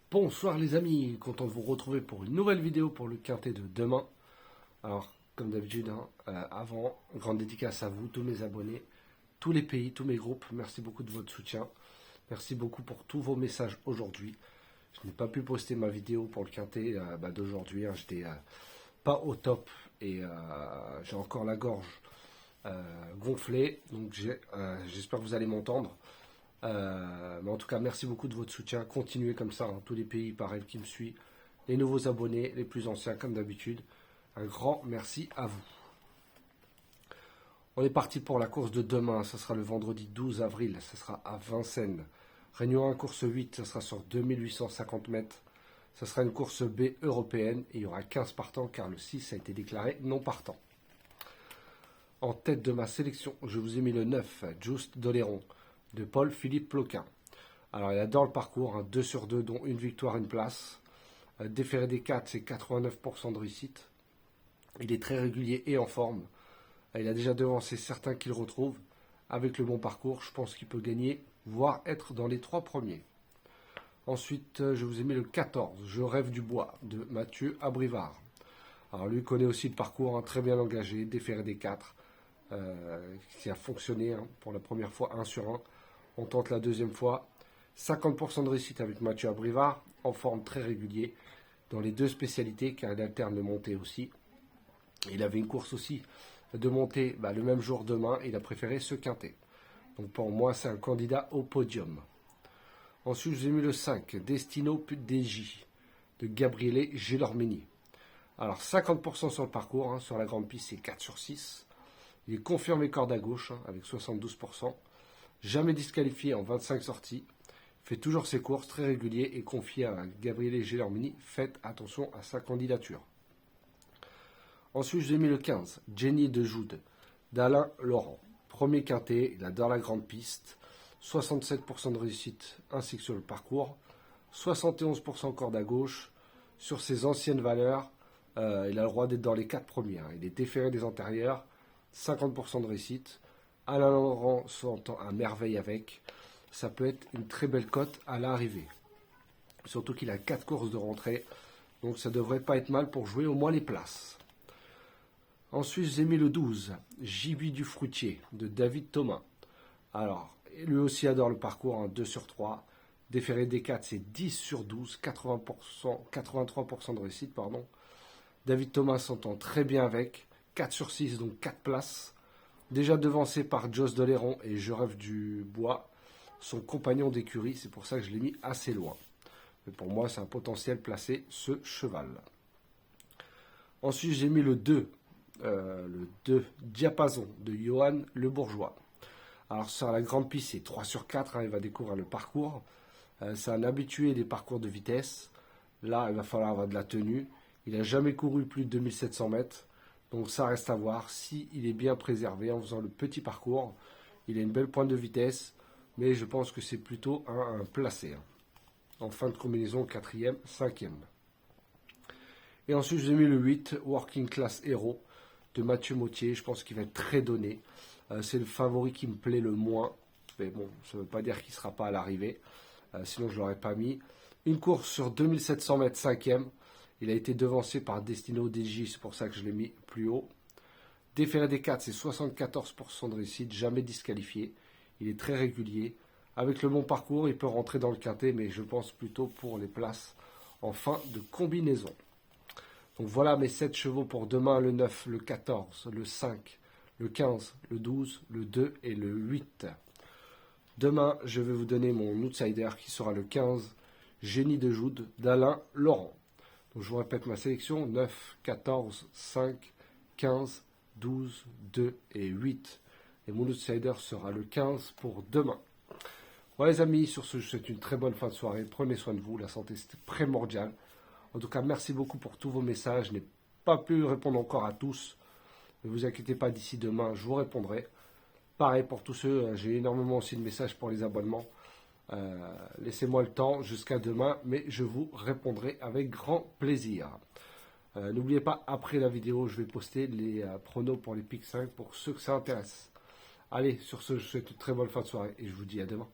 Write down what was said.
Bonsoir les amis, content de vous retrouver pour une nouvelle vidéo pour le quintet de demain. Alors, comme d'habitude, avant, grande dédicace à vous, tous mes abonnés, tous les pays, tous mes groupes. Merci beaucoup de votre soutien. Merci beaucoup pour tous vos messages aujourd'hui. Je n'ai pas pu poster ma vidéo pour le quintet d'aujourd'hui. J'étais pas au top et j'ai encore la gorge gonflée. Donc j'espère que vous allez m'entendre. Mais en tout cas, merci beaucoup de votre soutien. Continuez comme ça, tous les pays pareil qui me suivent, les nouveaux abonnés, les plus anciens comme d'habitude. Un grand merci à vous. On est parti pour la course de demain. Ce sera le vendredi 12 avril. Ce sera à Vincennes. Réunion 1, course 8. Ce sera sur 2850 mètres. Ce sera une course B européenne. Et il y aura 15 partants car le 6 a été déclaré non partant. En tête de ma sélection, je vous ai mis le 9, Just Doléron, de Paul-Philippe Ploquin. Alors, il adore le parcours, 2 sur 2, dont une victoire, une place. Déféré des 4, c'est 89% de réussite. Il est très régulier et en forme. Il a déjà devancé certains qu'il retrouve. Avec le bon parcours, je pense qu'il peut gagner, voire être dans les 3 premiers. Ensuite, je vous ai mis le 14, Je rêve du bois, de Mathieu Abrivard. Alors, lui connaît aussi le parcours, très bien engagé, déféré des 4, qui a fonctionné pour la première fois, 1 sur 1. On tente la deuxième fois. 50% de réussite avec Mathieu Abrivard, en forme très régulier, dans les 2 spécialités, car il alterne de montée aussi. Il avait une course aussi de montée le même jour demain, il a préféré ce quintet. Donc pour moi, c'est un candidat au podium. Ensuite, j'ai mis le 5, Destino DJ, de Gabriele Gelormini. Alors 50% sur le parcours, sur la grande piste, c'est 4 sur 6. Il est confirmé corde à gauche, avec 72%. Jamais disqualifié en 25 sorties. Fait toujours ses courses, très régulier et confié à Gabriele Gelormini. Faites attention à sa candidature. Ensuite, j'ai mis le 15, Jenny de Joude, d'Alain Laurent. Premier quintet, il adore la grande piste. 67% de réussite ainsi que sur le parcours. 71% corde à gauche. Sur ses anciennes valeurs, il a le droit d'être dans les 4 premiers. Il est déféré des antérieurs. 50% de réussite. Alain Laurent s'entend à merveille avec. Ça peut être une très belle cote à l'arrivée. Surtout qu'il a 4 courses de rentrée. Donc ça ne devrait pas être mal pour jouer au moins les places. Ensuite, j'ai mis le 12, Giby du Fruitier, de David Thomas. Alors, lui aussi adore le parcours, 2 sur 3. Déféré des 4, c'est 10 sur 12, 83% de réussite, pardon. David Thomas s'entend très bien avec, 4 sur 6, donc 4 places. Déjà devancé par Joss Doléron et Je rêve du bois, son compagnon d'écurie, c'est pour ça que je l'ai mis assez loin. Mais pour moi, c'est un potentiel placé, ce cheval. Ensuite, j'ai mis le 2, Diapason, de Johan Le Bourgeois. Alors sur la grande piste, c'est 3 sur 4, il va découvrir le parcours. C'est un habitué des parcours de vitesse. Là, il va falloir avoir de la tenue. Il n'a jamais couru plus de 2700 mètres. Donc ça reste à voir s'il est bien préservé en faisant le petit parcours. Il a une belle pointe de vitesse, mais je pense que c'est plutôt un placé. En fin de combinaison, 4e, 5e. Et ensuite, j'ai mis le 8, Working Class Hero, de Mathieu Mautier. Je pense qu'il va être très donné. C'est le favori qui me plaît le moins. Mais bon, ça ne veut pas dire qu'il ne sera pas à l'arrivée. Sinon, je ne l'aurais pas mis. Une course sur 2700 mètres, 5e. Il a été devancé par Destino DJ, c'est pour ça que je l'ai mis plus haut. Déféré des 4, c'est 74% de réussite, jamais disqualifié. Il est très régulier. Avec le bon parcours, il peut rentrer dans le quintet, mais je pense plutôt pour les places en fin de combinaison. Donc voilà mes 7 chevaux pour demain, le 9, le 14, le 5, le 15, le 12, le 2 et le 8. Demain, je vais vous donner mon outsider qui sera le 15, Génie de Joude, d'Alain Laurent. Donc je vous répète ma sélection, 9, 14, 5, 15, 12, 2 et 8. Et mon outsider sera le 15 pour demain. Voilà les amis, sur ce, je vous souhaite une très bonne fin de soirée. Prenez soin de vous, la santé c'est primordial. En tout cas, merci beaucoup pour tous vos messages. Je n'ai pas pu répondre encore à tous. Ne vous inquiétez pas, d'ici demain, je vous répondrai. Pareil pour tous ceux, j'ai énormément aussi de messages pour les abonnements. Laissez-moi le temps jusqu'à demain, mais je vous répondrai avec grand plaisir. N'oubliez pas, après la vidéo, je vais poster les pronos pour les Pick 5 pour ceux que ça intéresse. Allez, sur ce, je vous souhaite une très bonne fin de soirée et je vous dis à demain.